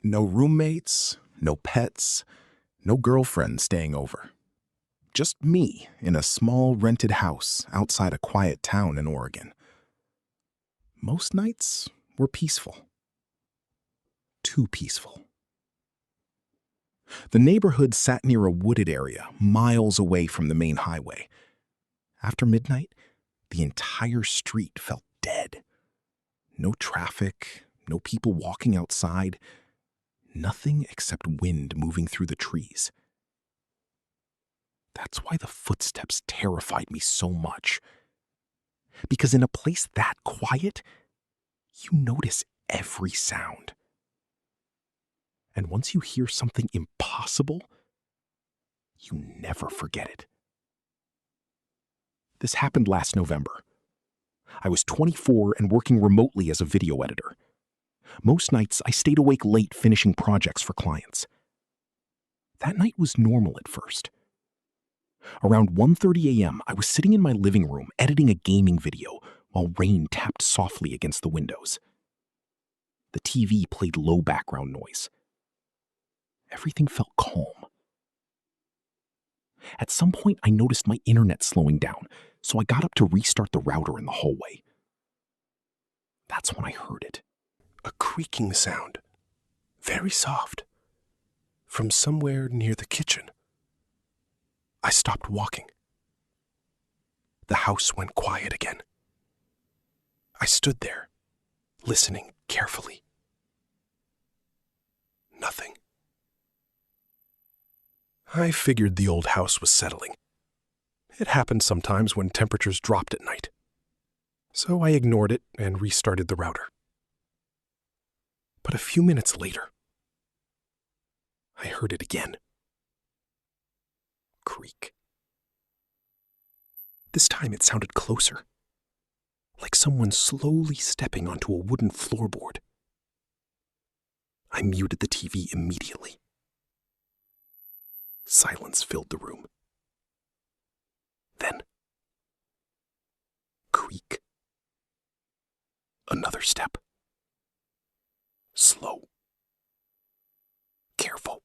No roommates, no pets, no girlfriend staying over. Just me in a small rented house outside a quiet town in Oregon. Most nights were peaceful. Too peaceful. The neighborhood sat near a wooded area miles away from the main highway. After midnight, the entire street felt dead. No traffic, no people walking outside, nothing except wind moving through the trees. That's why the footsteps terrified me so much. Because in a place that quiet, you notice every sound. And once you hear something impossible, you never forget it. This happened last November. I was 24 and working remotely as a video editor. Most nights, I stayed awake late finishing projects for clients. That night was normal at first. Around 1:30 a.m., I was sitting in my living room editing a gaming video while rain tapped softly against the windows. The TV played low background noise. Everything felt calm. At some point, I noticed my internet slowing down, so I got up to restart the router in the hallway. That's when I heard it. A creaking sound, very soft, from somewhere near the kitchen. I stopped walking. The house went quiet again. I stood there, listening carefully. Nothing. I figured the old house was settling. It happened sometimes when temperatures dropped at night. So I ignored it and restarted the router. But a few minutes later, I heard it again. Creak. This time it sounded closer, like someone slowly stepping onto a wooden floorboard. I muted the TV immediately. Silence filled the room. Then, creak. Another step. Slow. Careful.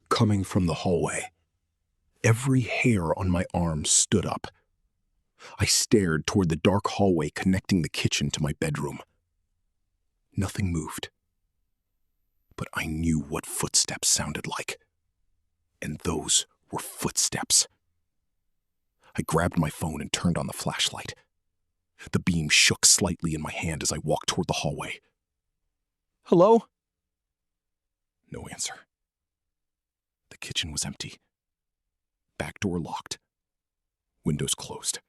Coming from the hallway. Every hair on my arm stood up. I stared toward the dark hallway connecting the kitchen to my bedroom. Nothing moved. But I knew what footsteps sounded like. And those were footsteps. I grabbed my phone and turned on the flashlight. The beam shook slightly in my hand as I walked toward the hallway. "Hello?" No answer. The kitchen was empty. Back door locked. Windows closed.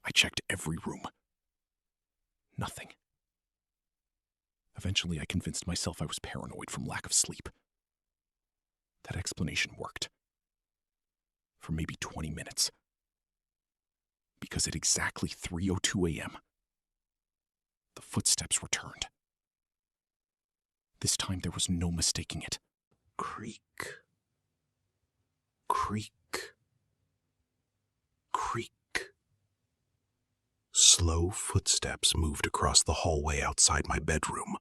I checked every room. Nothing. Eventually, I convinced myself I was paranoid from lack of sleep. That explanation worked. For maybe 20 minutes. Because at exactly 3:02 a.m., the footsteps returned. This time there was no mistaking it. Creak. Creak. Creak. Slow footsteps moved across the hallway outside my bedroom.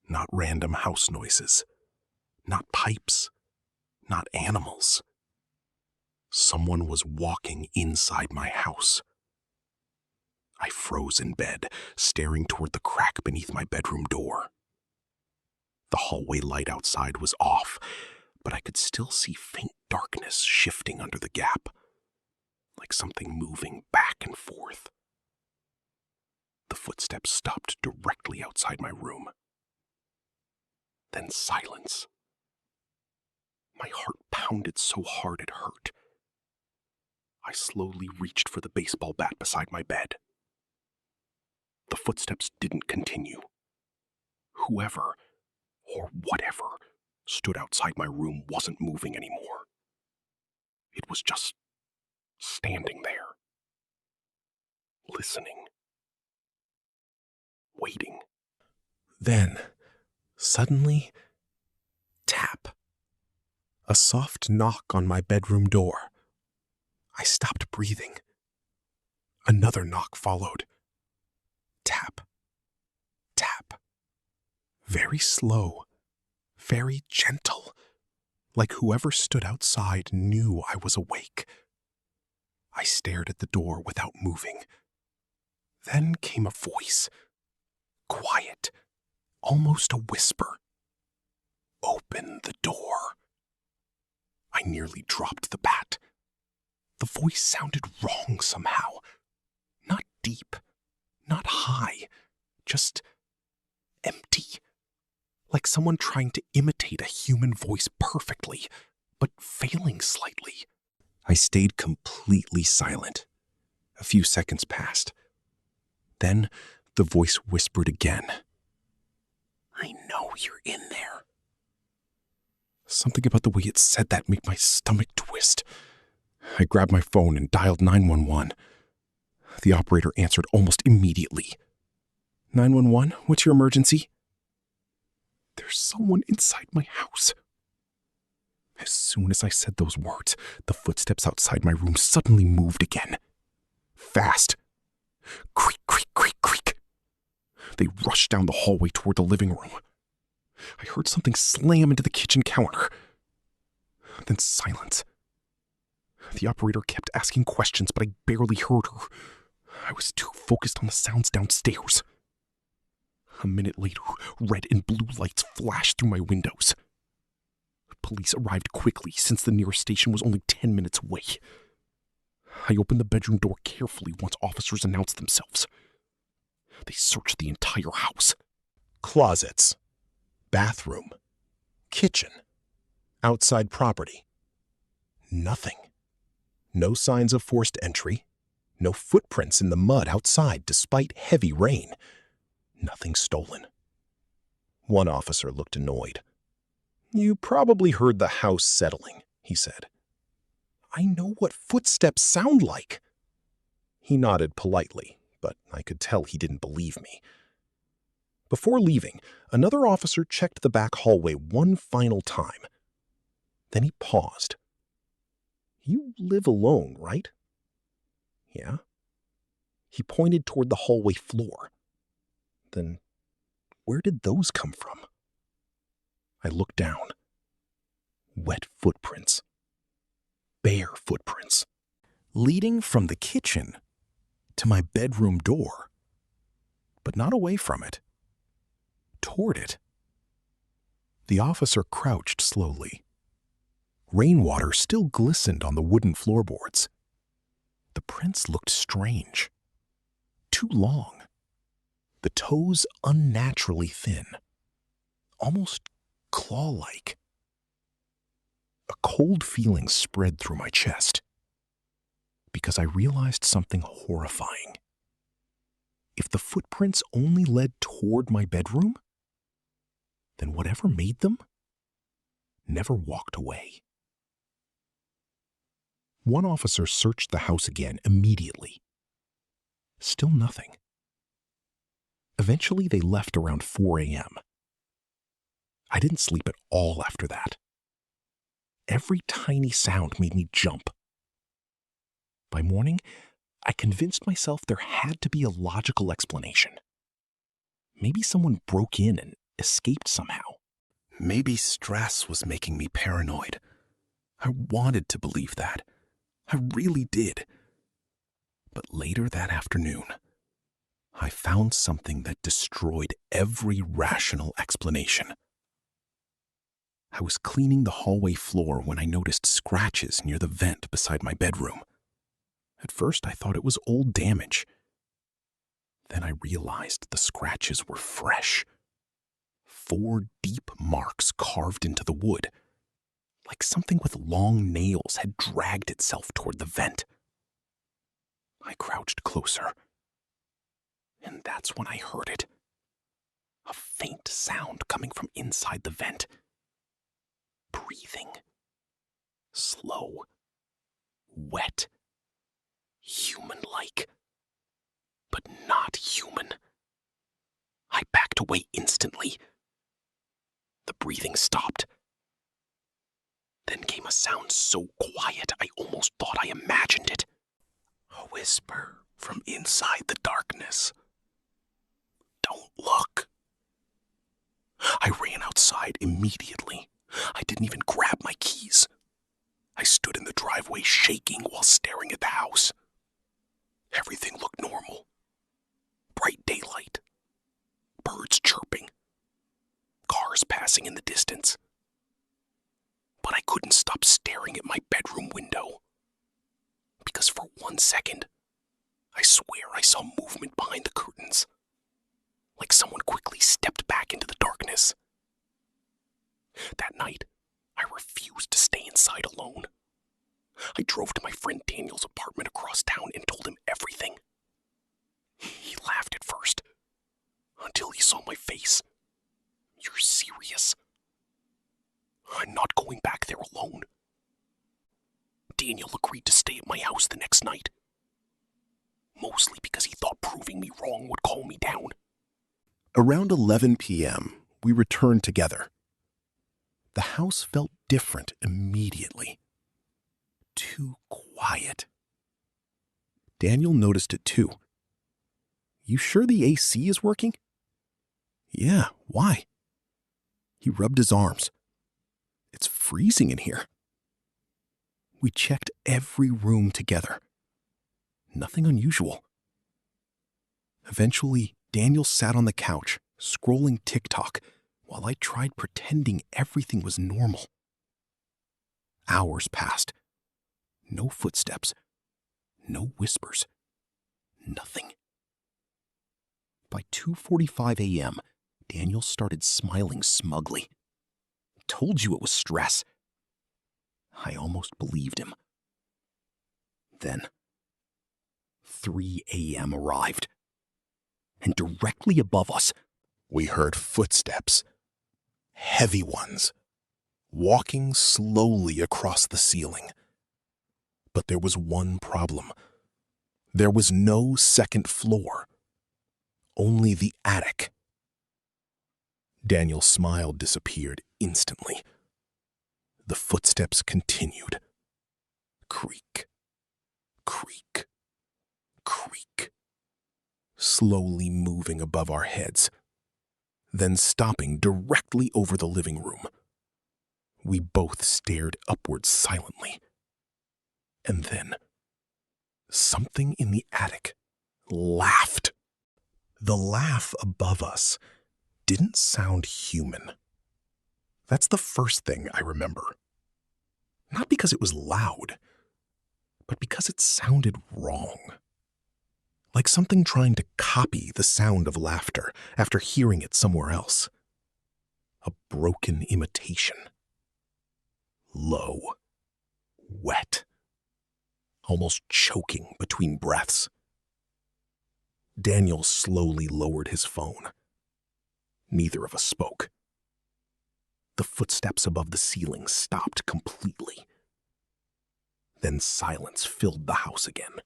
Not random house noises. Not pipes. Not animals. Someone was walking inside my house. I froze in bed, staring toward the crack beneath my bedroom door. The hallway light outside was off, but I could still see faint darkness shifting under the gap, like something moving back and forth. The footsteps stopped directly outside my room. Then silence. My heart pounded so hard it hurt. I slowly reached for the baseball bat beside my bed. The footsteps didn't continue. Whoever, or whatever, stood outside my room wasn't moving anymore. It was just standing there, listening, waiting. Then, suddenly, tap. A soft knock on my bedroom door. I stopped breathing. Another knock followed. Tap. Tap. Very slow, very gentle, like whoever stood outside knew I was awake. I stared at the door without moving. Then came a voice, quiet, almost a whisper. "Open the door." I nearly dropped the bat. The voice sounded wrong somehow. Not deep, not high, just empty. Like someone trying to imitate a human voice perfectly, but failing slightly. I stayed completely silent. A few seconds passed. Then the voice whispered again. "I know you're in there." Something about the way it said that made my stomach twist. I grabbed my phone and dialed 911. The operator answered almost immediately. "911, what's your emergency?" "There's someone inside my house." As soon as I said those words, the footsteps outside my room suddenly moved again. Fast. Creak, creak, creak, creak. They rushed down the hallway toward the living room. I heard something slam into the kitchen counter. Then silence. The operator kept asking questions, but I barely heard her. I was too focused on the sounds downstairs. A minute later, red and blue lights flashed through my windows. Police arrived quickly since the nearest station was only 10 minutes away. I opened the bedroom door carefully once officers announced themselves. They searched the entire house. Closets, bathroom, kitchen, outside property. Nothing. No signs of forced entry. No footprints in the mud outside despite heavy rain. Nothing stolen. One officer looked annoyed. "You probably heard the house settling," he said. "I know what footsteps sound like." He nodded politely, but I could tell he didn't believe me. Before leaving, another officer checked the back hallway one final time. Then he paused. "You live alone, right?" "Yeah." He pointed toward the hallway floor. "Then where did those come from?" I looked down. Wet footprints. Bare footprints. Leading from the kitchen to my bedroom door. But not away from it. Toward it. The officer crouched slowly. Rainwater still glistened on the wooden floorboards. The prints looked strange. Too long. The toes unnaturally thin. Almost claw-like. A cold feeling spread through my chest. Because I realized something horrifying. If the footprints only led toward my bedroom, then whatever made them never walked away. One officer searched the house again immediately. Still nothing. Eventually, they left around 4 a.m. I didn't sleep at all after that. Every tiny sound made me jump. By morning, I convinced myself there had to be a logical explanation. Maybe someone broke in and escaped somehow. Maybe stress was making me paranoid. I wanted to believe that. I really did. But later that afternoon, I found something that destroyed every rational explanation. I was cleaning the hallway floor when I noticed scratches near the vent beside my bedroom. At first, I thought it was old damage. Then I realized the scratches were fresh. 4 deep marks carved into the wood, like something with long nails had dragged itself toward the vent. I crouched closer, and that's when I heard it. A faint sound coming from inside the vent. Breathing. Slow. Wet. Human-like. But not human. I backed away instantly. The breathing stopped. Then came a sound so quiet I almost thought I imagined it. A whisper from inside the darkness. "Don't look." I ran outside. outside immediately. I didn't even grab my keys. I stood in the driveway shaking while staring at the house. Everything looked normal. Bright daylight. Birds chirping. Cars passing in the distance. But I couldn't stop staring at my bedroom window. Because for 1 second, I swear I saw movement behind the curtains. Like someone quickly stepped back into the darkness. That night, I refused to stay inside alone. I drove to my friend Daniel's apartment across town and told him everything. He laughed at first, until he saw my face. "You're serious?" "I'm not going back there alone." Daniel agreed to stay at my house the next night. Mostly because he thought proving me wrong would calm me down. Around 11 p.m., we returned together. The house felt different immediately. Too quiet. Daniel noticed it too. "You sure the AC is working?" "Yeah, why?" He rubbed his arms. "It's freezing in here." We checked every room together. Nothing unusual. Eventually, Daniel sat on the couch, scrolling TikTok, while I tried pretending everything was normal. Hours passed. No footsteps. No whispers. Nothing. By 2:45 a.m., Daniel started smiling smugly. "Told you it was stress." I almost believed him. Then, 3 a.m. arrived. And directly above us, We heard footsteps. Heavy ones. Walking slowly across the ceiling. But there was one problem. There was no second floor. Only the attic. Daniel's smile disappeared instantly. The footsteps continued. Creak, creak, creak. Slowly moving above our heads, then stopping directly over the living room. We both stared upwards silently. And then, something in the attic laughed. The laugh above us didn't sound human. That's the first thing I remember. Not because it was loud, but because it sounded wrong. Like something trying to copy the sound of laughter after hearing it somewhere else. A broken imitation. Low. Wet. Almost choking between breaths. Daniel slowly lowered his phone. Neither of us spoke. The footsteps above the ceiling stopped completely. Then silence filled the house again.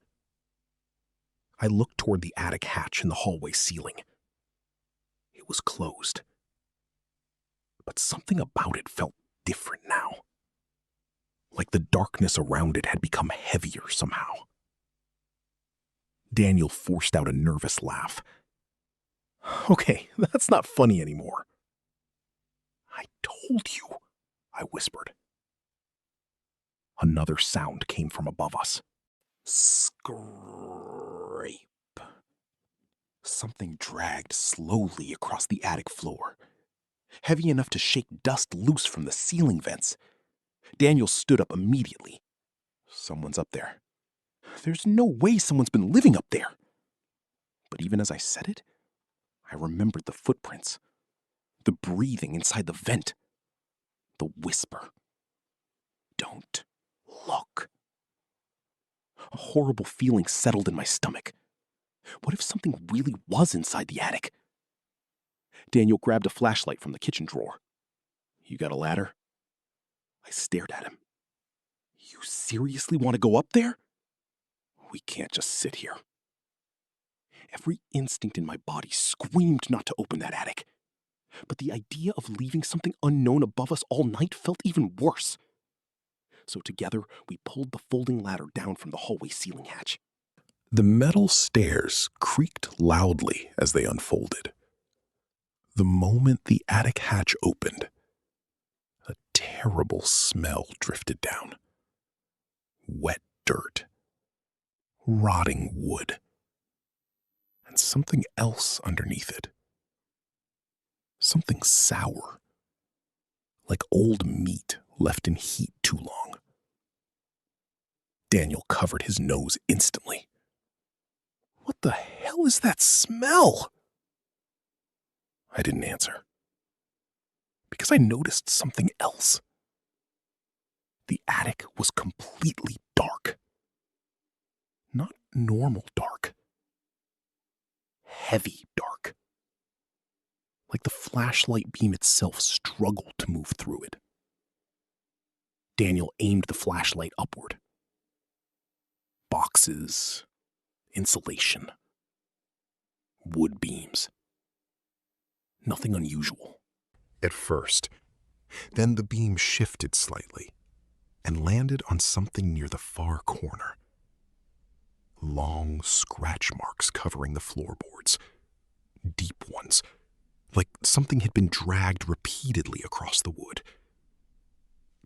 I looked toward the attic hatch in the hallway ceiling. It was closed. But something about it felt different now. Like the darkness around it had become heavier somehow. Daniel forced out a nervous laugh. "Okay, that's not funny anymore." "I told you," I whispered. Another sound came from above us. Scrape. Something dragged slowly across the attic floor, heavy enough to shake dust loose from the ceiling vents. Daniel stood up immediately. "Someone's up there." "There's no way someone's been living up there." But even as I said it, I remembered the footprints, the breathing inside the vent, the whisper. "Don't look." A horrible feeling settled in my stomach. What if something really was inside the attic? Daniel grabbed a flashlight from the kitchen drawer. "You got a ladder?" I stared at him. "You seriously want to go up there?" "We can't just sit here." Every instinct in my body screamed not to open that attic. But the idea of leaving something unknown above us all night felt even worse. So together, we pulled the folding ladder down from the hallway ceiling hatch. The metal stairs creaked loudly as they unfolded. The moment the attic hatch opened, a terrible smell drifted down. Wet dirt, rotting wood, and something else underneath it. Something sour, like old meat left in heat too long. Daniel covered his nose instantly. What the hell is that smell? I didn't answer, because I noticed something else. The attic was completely dark. Not normal dark. Heavy dark. Like the flashlight beam itself struggled to move through it. Daniel aimed the flashlight upward. Boxes, insulation, wood beams. Nothing unusual. At first, then the beam shifted slightly and landed on something near the far corner. Long scratch marks covering the floorboards. Deep ones, like something had been dragged repeatedly across the wood.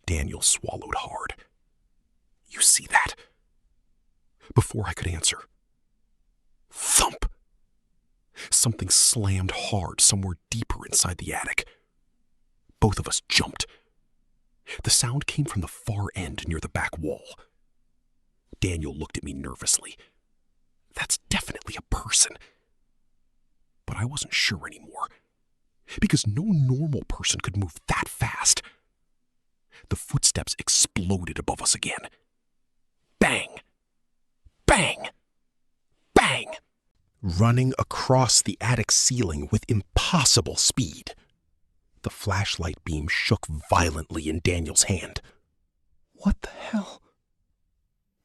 Daniel swallowed hard. You see that? Before I could answer, thump! Something slammed hard somewhere deeper inside the attic. Both of us jumped. The sound came from the far end near the back wall. Daniel looked at me nervously. That's definitely a person. But I wasn't sure anymore, because no normal person could move that fast. The footsteps exploded above us again. Bang! Bang! Bang! Running across the attic ceiling with impossible speed. The flashlight beam shook violently in Daniel's hand. What the hell?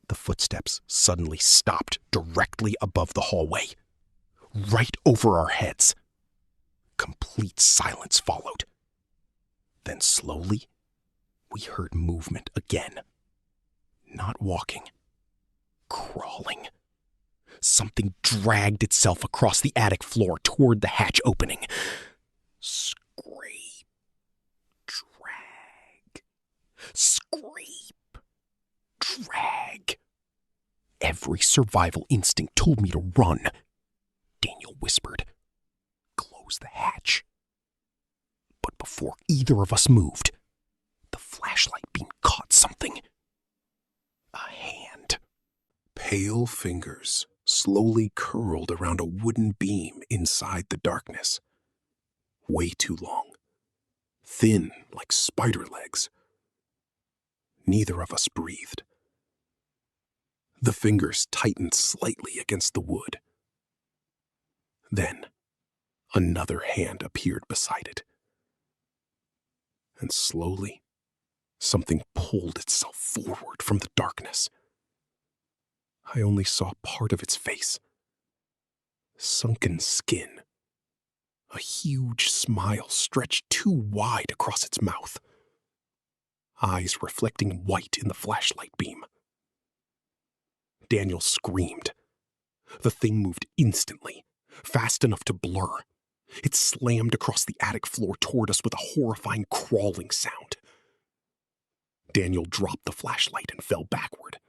The footsteps suddenly stopped directly above the hallway, right over our heads. Complete silence followed. Then slowly, we heard movement again. Not walking, crawling. Something dragged itself across the attic floor toward the hatch opening. Scrape, drag, scrape, drag. Every survival instinct told me to run. Daniel whispered, "Close the hatch." But before either of us moved, the flashlight beam caught something. A hand. Pale fingers slowly curled around a wooden beam inside the darkness. Way too long. Thin like spider legs. Neither of us breathed. The fingers tightened slightly against the wood. Then, another hand appeared beside it. And slowly, something pulled itself forward from the darkness. I only saw part of its face. Sunken skin. A huge smile stretched too wide across its mouth. Eyes reflecting white in the flashlight beam. Daniel screamed. The thing moved instantly, fast enough to blur. It slammed across the attic floor toward us with a horrifying crawling sound. Daniel dropped the flashlight and fell backward.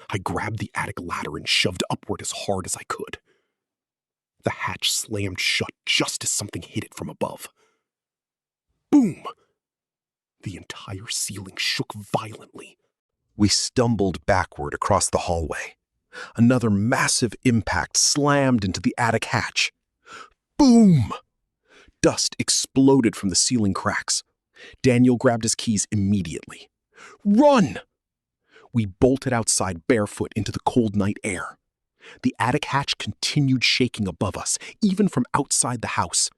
I grabbed the attic ladder and shoved upward as hard as I could. The hatch slammed shut just as something hit it from above. Boom! The entire ceiling shook violently. We stumbled backward across the hallway. Another massive impact slammed into the attic hatch. Boom! Dust exploded from the ceiling cracks. Daniel grabbed his keys immediately. Run! We bolted outside barefoot into the cold night air. The attic hatch continued shaking above us, even from outside the house.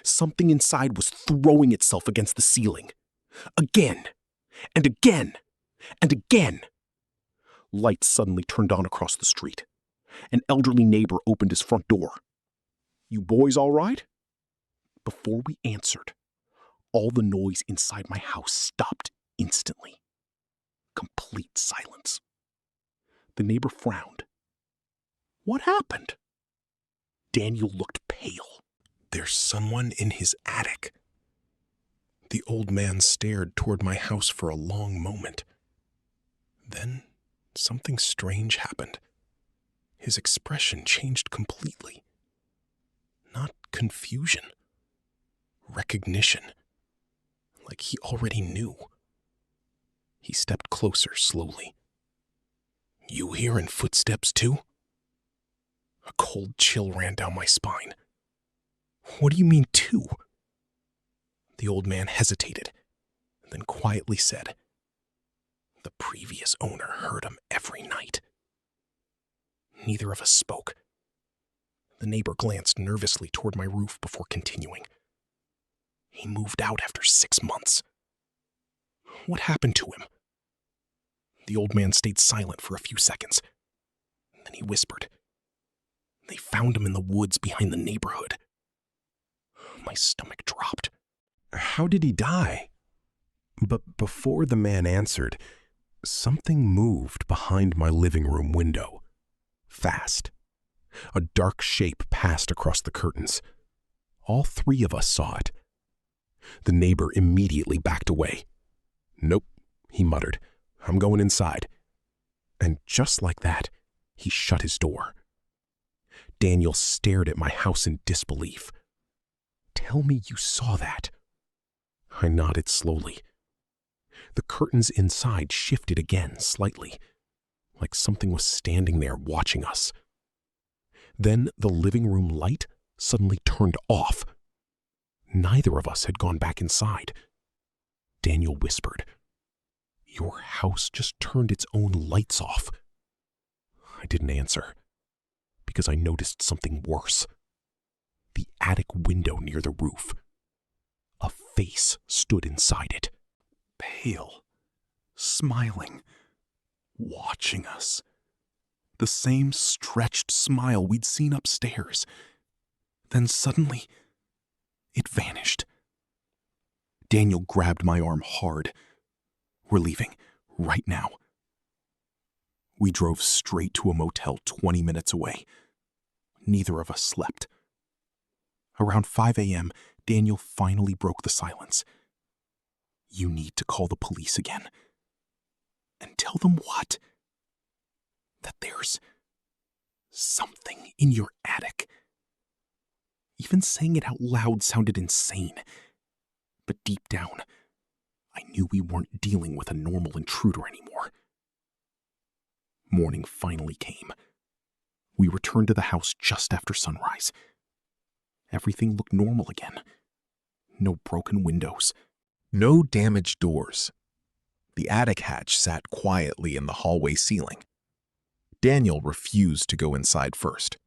Something inside was throwing itself against the ceiling. Again, and again, and again. Lights suddenly turned on across the street. An elderly neighbor opened his front door. "You boys all right?" Before we answered, all the noise inside my house stopped instantly. Complete silence. The neighbor frowned. "What happened?" Daniel looked pale. There's someone in his attic. The old man stared toward my house for a long moment. Then something strange happened. His expression changed completely. Not confusion. Recognition. Like he already knew. He stepped closer slowly. "You hearing footsteps too?" A cold chill ran down my spine. "What do you mean too?" The old man hesitated, then quietly said, "The previous owner heard him every night." Neither of us spoke. The neighbor glanced nervously toward my roof before continuing. "He moved out after 6 months. What happened to him?" The old man stayed silent for a few seconds. Then he whispered, "They found him in the woods behind the neighborhood." My stomach dropped. "How did he die?" But before the man answered, something moved behind my living room window. Fast. A dark shape passed across the curtains. All three of us saw it. The neighbor immediately backed away. "Nope," he muttered. "I'm going inside." And just like that, he shut his door. Daniel stared at my house in disbelief. "Tell me you saw that." I nodded slowly. The curtains inside shifted again slightly, like something was standing there watching us. Then the living room light suddenly turned off. Neither of us had gone back inside. Daniel whispered, "Your house just turned its own lights off." I didn't answer, because I noticed something worse. The attic window near the roof. A face stood inside it. Pale, smiling, watching us. The same stretched smile we'd seen upstairs. Then suddenly, it vanished. Daniel grabbed my arm hard. "We're leaving, right now." We drove straight to a motel 20 minutes away. Neither of us slept. Around 5 a.m., Daniel finally broke the silence. "You need to call the police again." "And tell them what?" "That there's something in your attic." Even saying it out loud sounded insane. But deep down, I knew we weren't dealing with a normal intruder anymore. Morning finally came. We returned to the house just after sunrise. Everything looked normal again. No broken windows. No damaged doors. The attic hatch sat quietly in the hallway ceiling. Daniel refused to go inside first.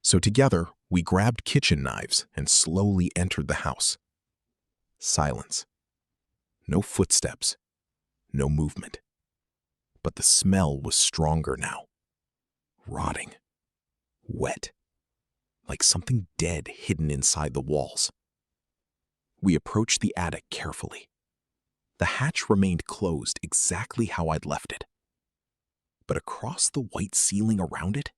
So together, we grabbed kitchen knives and slowly entered the house. Silence. No footsteps. No movement. But the smell was stronger now. Rotting. Wet. Like something dead hidden inside the walls. We approached the attic carefully. The hatch remained closed exactly how I'd left it. But across the white ceiling around it,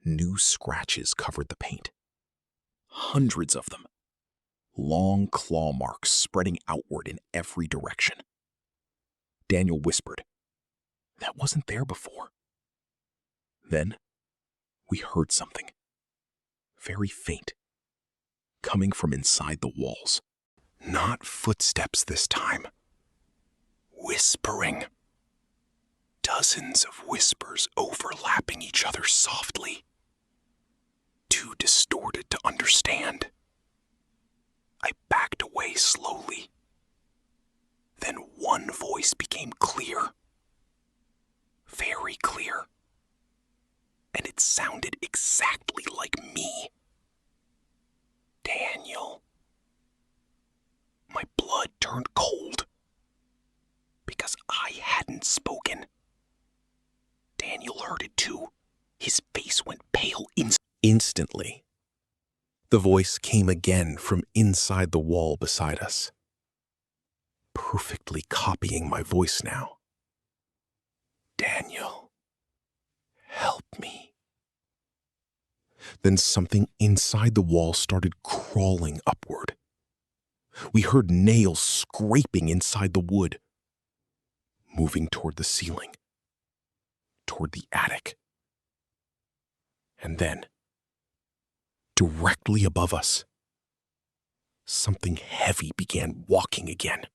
new scratches covered the paint. Hundreds of them. Long claw marks spreading outward in every direction. Daniel whispered, "That wasn't there before." Then, we heard something. Very faint. Coming from inside the walls. Not footsteps this time. Whispering. Dozens of whispers overlapping each other softly. Too distorted to understand. I backed away slowly. Then one voice became clear. Very clear. And it sounded exactly like me. "Daniel." My blood turned cold. Because I hadn't spoken. Daniel heard it too. His face went pale instantly. The voice came again from inside the wall beside us. Perfectly copying my voice now. "Daniel, help me." Then something inside the wall started crawling upward. We heard nails scraping inside the wood, moving toward the ceiling, toward the attic. And then, directly above us, something heavy began walking again.